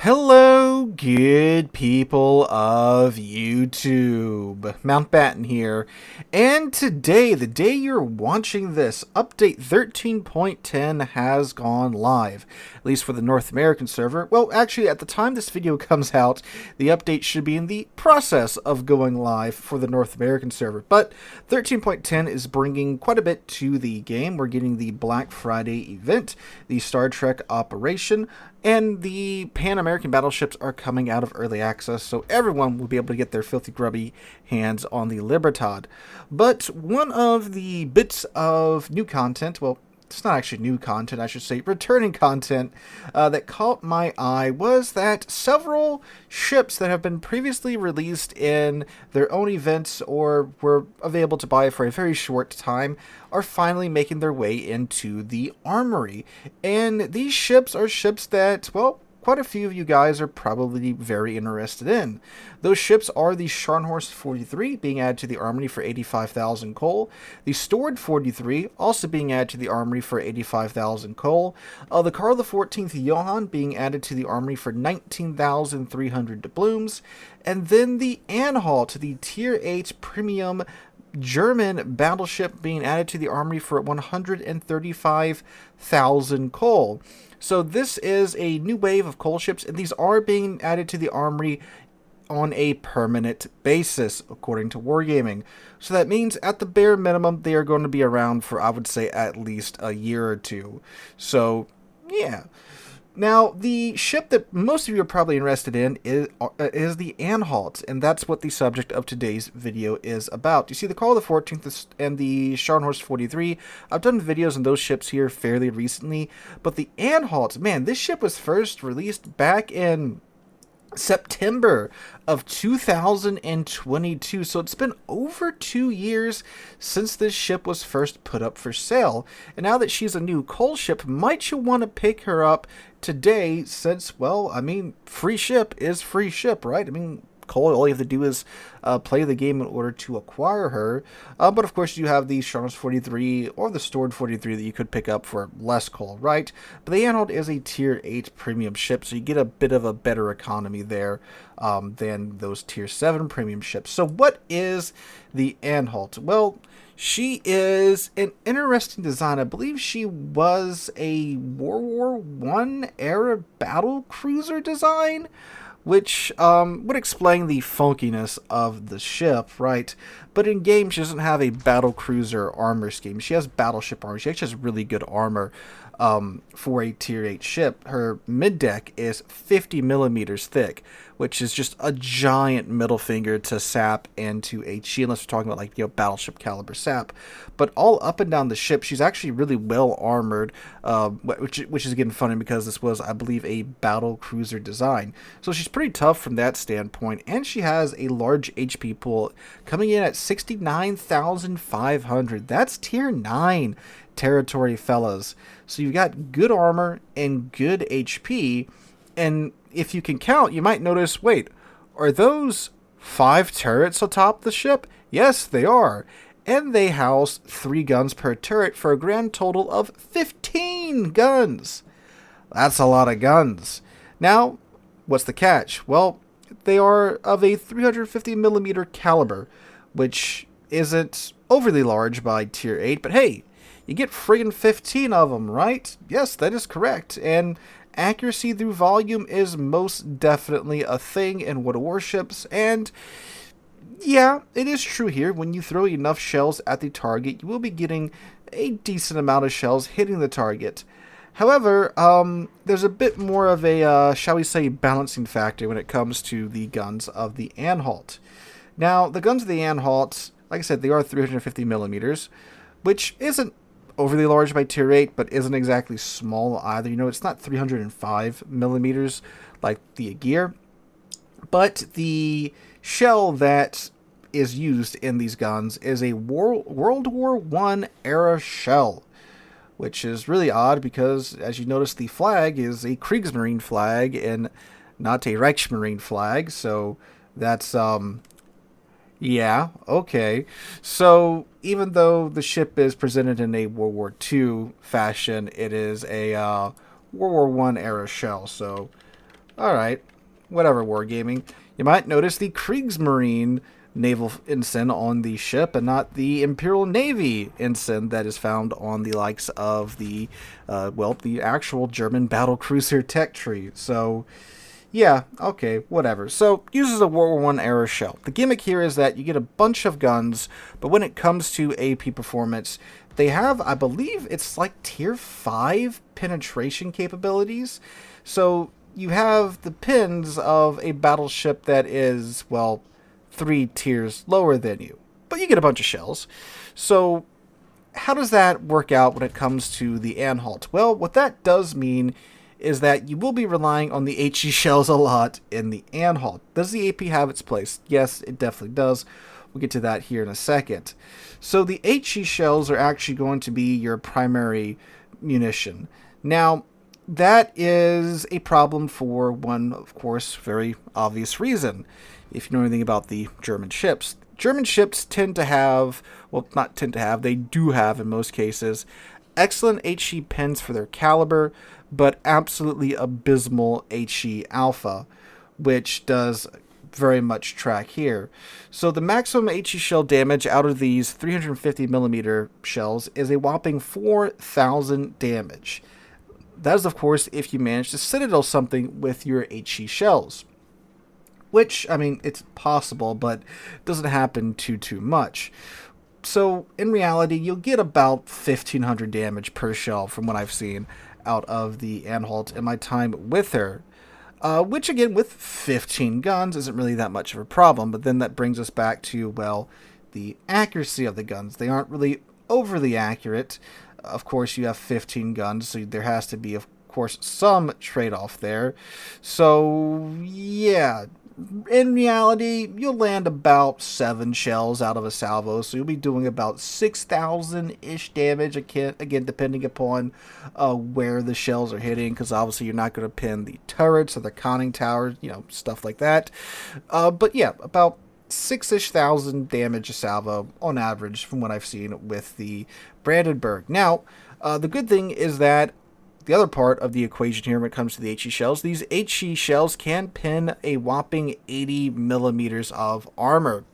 Hello, good people of YouTube. Mountbatten here, and today, the day you're watching this, update 13.10 has gone live, at least for the North American server. Well, actually, at the time this video comes out, the update should be in the process of going live for the North American server, but 13.10 is bringing quite a bit to the game. We're getting the Black Friday event, the Star Trek operation, and the Pan-American battleships are coming out of early access, so everyone will be able to get their filthy grubby hands on the Libertad. But one of the bits of new content, well, it's not actually new content, I should say, returning content, that caught my eye was that several ships that have been previously released in their own events or were available to buy for a very short time are finally making their way into the armory. And these ships are ships that, well, quite a few of you guys are probably very interested in. Those ships are the Scharnhorst 43 being added to the armory for 85,000 coal, the Stored 43 also being added to the armory for 85,000 coal, the Karl XIV Johann being added to the armory for 19,300 doubloons, and then the Anhalt, the Tier 8 premium German battleship being added to the armory for 135,000 coal. So this is a new wave of coal ships, and these are being added to the armory on a permanent basis, according to Wargaming. So that means, at the bare minimum, they are going to be around for, I would say, at least a year or two. So, yeah. Now, the ship that most of you are probably interested in is the Anhalt, and that's what the subject of today's video is about. You see, the Karl XIV and the Scharnhorst 43, I've done videos on those ships here fairly recently, but the Anhalt, man, this ship was first released back in September of 2022, so it's been over 2 years since this ship was first put up for sale, and now that she's a new coal ship, might you want to pick her up today, since, well, I mean, free ship is free ship, right? I mean, coal, all you have to do is play the game in order to acquire her, but of course you have the Scharnhorst 43 or the Stored 43 that you could pick up for less coal, right? But the Anhalt is a Tier 8 premium ship, so you get a bit of a better economy there than those Tier 7 premium ships. So what is the Anhalt? Well, she is an interesting design. I believe she was a World War I era battle cruiser design, which would explain the funkiness of the ship, right? But in game, she doesn't have a battle cruiser armor scheme. She has battleship armor. She actually has really good armor for a Tier 8 ship. Her mid-deck is 50 millimeters thick, which is just a giant middle finger to SAP and to HE, unless we're talking about, like, you know, battleship caliber SAP. But all up and down the ship, she's actually really well armored, which is again funny because this was, I believe, a battle cruiser design. So she's pretty tough from that standpoint, and she has a large HP pool coming in at 69,500. That's Tier 9 territory, fellas. So you've got good armor and good HP, and if you can count, you might notice, wait, are those 5 turrets atop the ship? Yes, they are. And they house 3 guns per turret for a grand total of 15 guns. That's a lot of guns. Now, what's the catch? Well, they are of a 350 millimeter caliber, which isn't overly large by Tier 8, but hey, you get friggin' 15 of them, right? Yes, that is correct. And accuracy through volume is most definitely a thing in World of Warships, and yeah, it is true here. When you throw enough shells at the target, you will be getting a decent amount of shells hitting the target. However, there's a bit more of a, shall we say, balancing factor when it comes to the guns of the Anhalt. Now, the guns of the Anhalt, like I said, they are 350 millimeters, which isn't overly large by Tier 8, but isn't exactly small either. You know, it's not 305 millimeters like the Aegir, but the shell that is used in these guns is a World War I era shell, which is really odd because, as you notice, the flag is a Kriegsmarine flag and not a Reichsmarine flag, so that's, yeah, okay. So, even though the ship is presented in a World War II fashion, it is a World War I era shell, so Alright, whatever, wargaming. You might notice the Kriegsmarine naval ensign on the ship and not the Imperial Navy ensign that is found on the likes of the, the actual German battlecruiser tech tree. So, yeah, okay, whatever. So, uses a World War One era shell. The gimmick here is that you get a bunch of guns, but when it comes to AP performance, they have, I believe, it's like tier 5 penetration capabilities. So, you have the pins of a battleship that is, well, 3 tiers lower than you. But you get a bunch of shells. So, how does that work out when it comes to the Anhalt? Well, what that does mean is that you will be relying on the HE shells a lot in the Anhalt. Does the AP have its place? Yes, it definitely does. We'll get to that here in a second. So the HE shells are actually going to be your primary munition. Now, that is a problem for one, of course, very obvious reason. If you know anything about the German ships, German ships tend to have, well, not tend to have, they do have in most cases, excellent HE pins for their caliber, but absolutely abysmal HE alpha, which does very much track here. So the maximum HE shell damage out of these 350 millimeter shells is a whopping 4,000 damage. That is, of course, if you manage to citadel something with your HE shells. Which, I mean, it's possible, but doesn't happen too much. So, in reality, you'll get about 1,500 damage per shell from what I've seen out of the Anhalt in my time with her. Which, again, with 15 guns isn't really that much of a problem, but then that brings us back to, well, the accuracy of the guns. They aren't really overly accurate. Of course, you have 15 guns, so there has to be, of course, some trade-off there. So, yeah, in reality, you'll land about 7 shells out of a salvo, so you'll be doing about 6,000-ish damage, again, depending upon where the shells are hitting, because obviously you're not going to pin the turrets or the conning towers, stuff like that. But yeah, about 6-ish thousand damage a salvo on average from what I've seen with the Brandenburg. Now, the good thing is that the other part of the equation here when it comes to the HE shells, these HE shells can pin a whopping 80 millimeters of armor.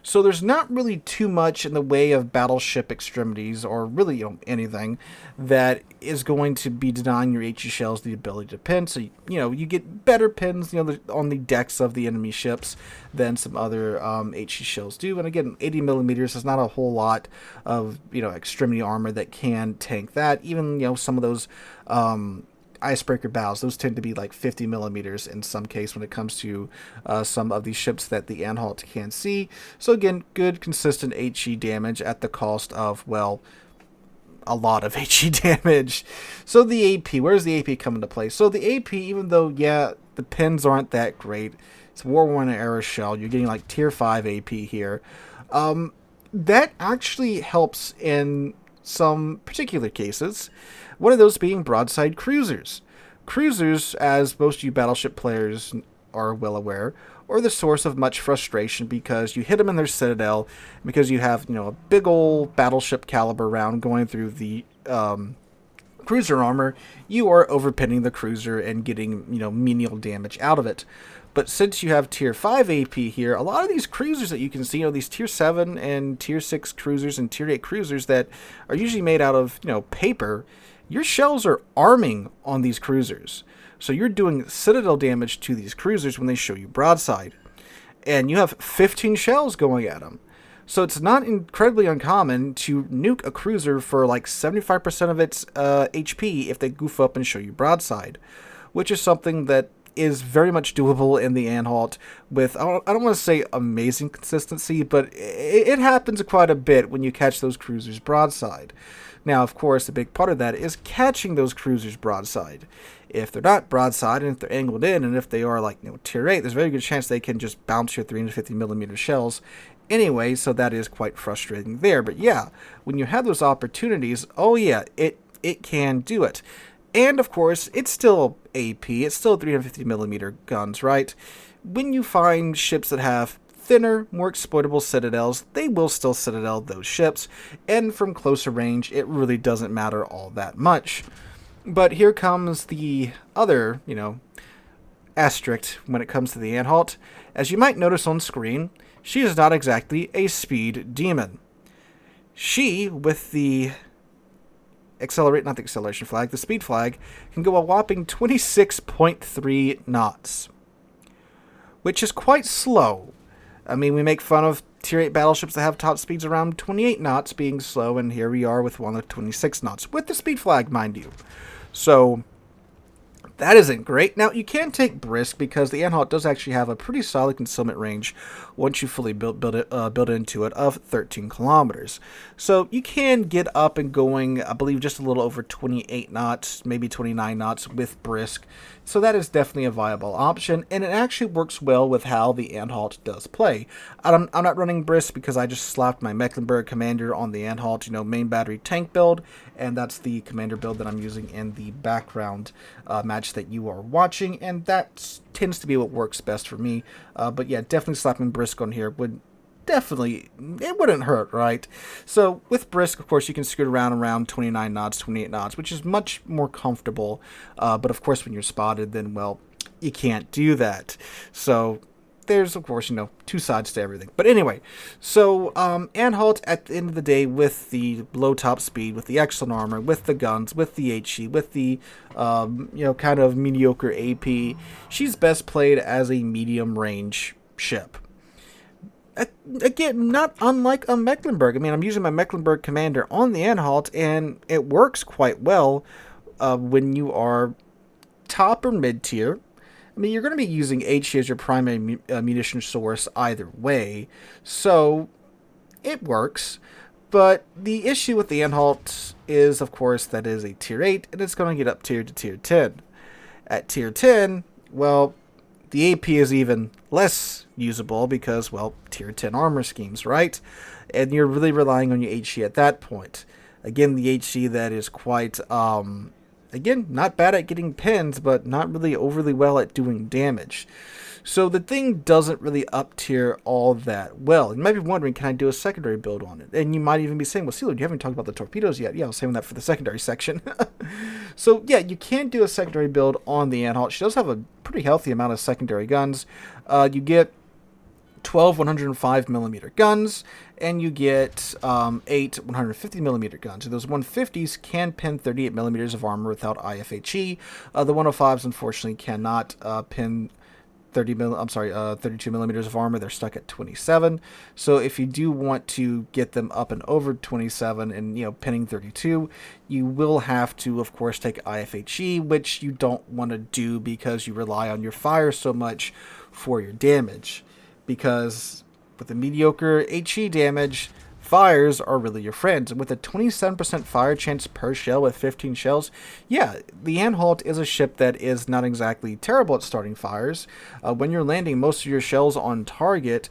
So there's not really too much in the way of battleship extremities or really anything that is going to be denying your HE shells the ability to pin. So you get better pins on the decks of the enemy ships than some other HE shells do. And again, 80 millimeters is not a whole lot of extremity armor that can tank that. Even some of those icebreaker bows, those tend to be like 50 millimeters in some case when it comes to some of these ships that the Anhalt can see. So again, good consistent HE damage at the cost of, well, a lot of HE damage. So the AP, where's the AP come into play? So the AP, even though, yeah, the pins aren't that great, it's War One era shell, you're getting like tier 5 AP here. That actually helps in some particular cases. One of those being broadside cruisers. Cruisers, as most of you battleship players are well aware, are the source of much frustration because you hit them in their citadel, because you have a big old battleship caliber round going through the cruiser armor. You are overpinning the cruiser and getting menial damage out of it. But since you have tier 5 AP here, a lot of these cruisers that you can see, these tier 7 and tier 6 cruisers and tier 8 cruisers that are usually made out of paper, your shells are arming on these cruisers. So you're doing citadel damage to these cruisers when they show you broadside. And you have 15 shells going at them. So it's not incredibly uncommon to nuke a cruiser for like 75% of its HP if they goof up and show you broadside. Which is something that is very much doable in the Anhalt with, I don't want to say amazing consistency, but it happens quite a bit when you catch those cruisers broadside. Now, of course, a big part of that is catching those cruisers broadside. If they're not broadside, and if they're angled in, and if they are like tier 8, there's a very good chance they can just bounce your 350 millimeter shells anyway, so that is quite frustrating there. But yeah, when you have those opportunities, oh yeah, it can do it. And of course, it's still AP, it's still 350 millimeter guns, right? When you find ships that have thinner, more exploitable citadels, they will still citadel those ships, and from closer range, it really doesn't matter all that much. But here comes the other, asterisk when it comes to the Anhalt. As you might notice on screen, she is not exactly a speed demon. She, with the not the acceleration flag, the speed flag, can go a whopping 26.3 knots, which is quite slow. I mean, we make fun of Tier 8 battleships that have top speeds around 28 knots being slow, and here we are with one of 26 knots, with the speed flag, mind you. So, that isn't great. Now, you can take Brisk because the Anhalt does actually have a pretty solid concealment range once you fully build into it of 13 kilometers. So you can get up and going, I believe, just a little over 28 knots, maybe 29 knots with Brisk. So that is definitely a viable option, and it actually works well with how the Anhalt does play. I'm not running Brisk because I just slapped my Mecklenburg Commander on the Anhalt, main battery tank build, and that's the commander build that I'm using in the background match that you are watching, and that tends to be what works best for me. But yeah, definitely slapping Brisk on here would it wouldn't hurt, right? So with Brisk, of course, you can scoot around 29 knots, 28 knots, which is much more comfortable. But of course, when you're spotted, then, well, you can't do that. So there's, of course, two sides to everything. But anyway, so Anhalt, at the end of the day, with the low top speed, with the excellent armor, with the guns, with the HE, with the, kind of mediocre AP, she's best played as a medium range ship. Again, not unlike a Mecklenburg. I mean, I'm using my Mecklenburg Commander on the Anhalt, and it works quite well when you are top or mid-tier. I mean, you're going to be using HE as your primary munition source either way, so it works. But the issue with the Anhalt is, of course, that it is a Tier 8, and it's going to get up tier to Tier 10. At Tier 10, well, the AP is even less usable because, well, Tier 10 armor schemes, right? And you're really relying on your HE at that point. Again, the HE that is quite, again, not bad at getting pins, but not really overly well at doing damage. So the thing doesn't really up tier all that well. You might be wondering, can I do a secondary build on it? And you might even be saying, well, Sealord, you haven't talked about the torpedoes yet. Yeah, I'll save that for the secondary section. So yeah, you can do a secondary build on the Anhalt. She does have a pretty healthy amount of secondary guns. You get 12 105mm guns, and you get 8 150mm guns. So those 150s can pin 38mm of armor without IFHE. The 105s, unfortunately, cannot pin 32mm of armor. They're stuck at 27. So if you do want to get them up and over 27 and, pinning 32, you will have to, of course, take IFHE, which you don't want to do because you rely on your fire so much for your damage. Because with the mediocre HE damage, fires are really your friends. And with a 27% fire chance per shell with 15 shells, yeah, the Anhalt is a ship that is not exactly terrible at starting fires. When you're landing most of your shells on target,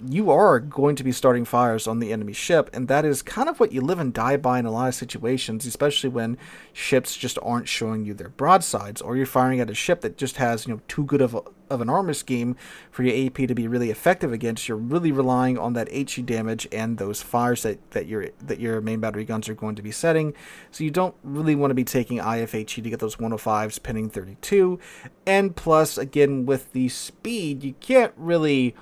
you are going to be starting fires on the enemy ship, and that is kind of what you live and die by in a lot of situations, especially when ships just aren't showing you their broadsides, or you're firing at a ship that just has, too good of an armor scheme for your AP to be really effective against. You're really relying on that HE damage and those fires that your main battery guns are going to be setting. So you don't really want to be taking IFHE to get those 105s pinning 32. And plus, again, with the speed, you can't really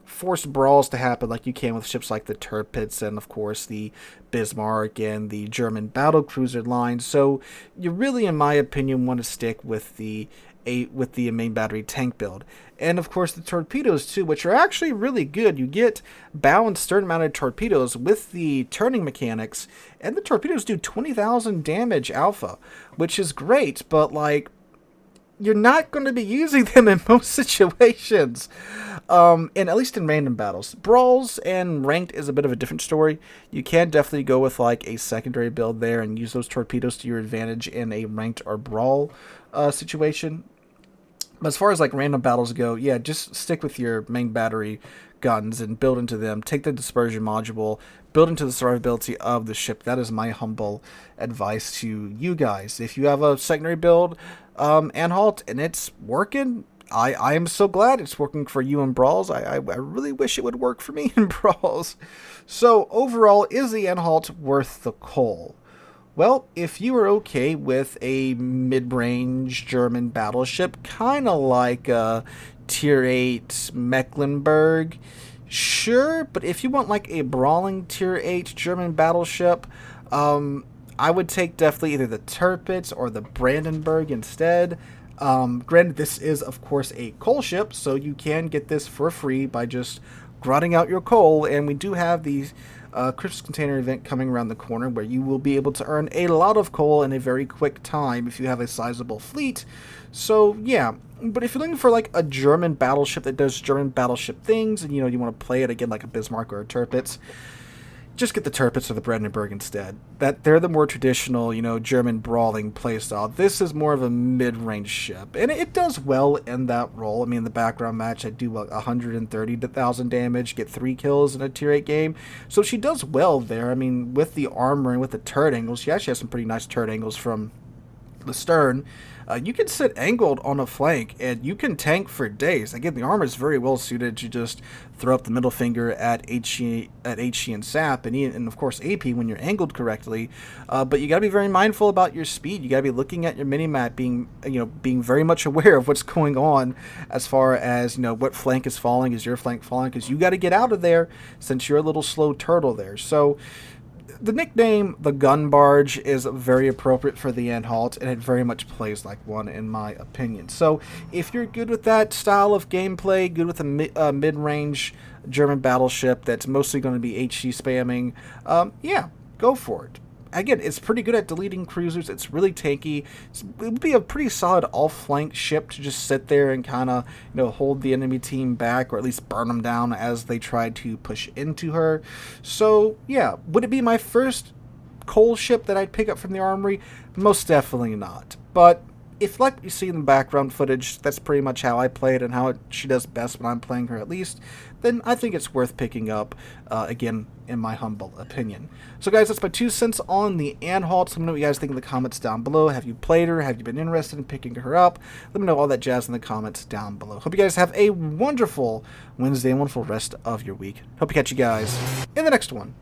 force brawls to happen like you can with ships like the Tirpitz and, of course, the Bismarck and the German battlecruiser line. So you really, in my opinion, want to stick with the main battery tank build. And of course the torpedoes too, which are actually really good. You get bow and stern mounted torpedoes with the turning mechanics, and the torpedoes do 20,000 damage alpha, which is great, but you're not going to be using them in most situations, and at least in random battles. Brawls and ranked is a bit of a different story. You can definitely go with a secondary build there and use those torpedoes to your advantage in a ranked or brawl situation. But as far as random battles go, yeah, just stick with your main battery guns and build into them. Take the dispersion module, build into the survivability of the ship. That is my humble advice to you guys. If you have a secondary build, Anhalt, and it's working, I am so glad it's working for you in brawls. I really wish it would work for me in brawls. So overall, is the Anhalt worth the coal? Well, if you are okay with a mid-range German battleship, kind of like a Tier 8 Mecklenburg, sure, but if you want like a brawling Tier 8 German battleship, I would take definitely either the Tirpitz or the Brandenburg instead. Granted, this is, of course, a coal ship, so you can get this for free by just grotting out your coal, and we do have the Christmas container event coming around the corner where you will be able to earn a lot of coal in a very quick time if you have a sizable fleet. So, yeah. But if you're looking for like a German battleship that does German battleship things, and you want to play it again like a Bismarck or a Tirpitz, just get the Tirpitz or the Brandenburg instead. That they're the more traditional, German brawling playstyle. This is more of a mid-range ship, and it does well in that role. I mean, in the background match, I do 130,000 damage, get 3 kills in a Tier 8 game, so she does well there. I mean, with the armor and with the turret angles, she actually has some pretty nice turret angles from the stern. You can sit angled on a flank, and you can tank for days. Again, the armor is very well suited to just throw up the middle finger at HE and SAP, and of course AP when you're angled correctly. But you got to be very mindful about your speed. You got to be looking at your minimap, being very much aware of what's going on as far as what flank is falling. Is your flank falling? Because you got to get out of there since you're a little slow turtle there. So the nickname, the Gun Barge, is very appropriate for the Anhalt, and it very much plays like one, in my opinion. So, if you're good with that style of gameplay, good with a mid-range German battleship that's mostly going to be HC spamming, yeah, go for it. Again, it's pretty good at deleting cruisers. It's really tanky. It would be a pretty solid all-flank ship to just sit there and kind of, hold the enemy team back, or at least burn them down as they try to push into her. So, yeah, would it be my first coal ship that I'd pick up from the armory? Most definitely not. But if, like you see in the background footage, that's pretty much how I play it and how she does best when I'm playing her at least, then I think it's worth picking up, again, in my humble opinion. So guys, that's my 2 cents on the Anhalt. Let me know what you guys think in the comments down below. Have you played her? Have you been interested in picking her up? Let me know all that jazz in the comments down below. Hope you guys have a wonderful Wednesday and wonderful rest of your week. Hope to catch you guys in the next one.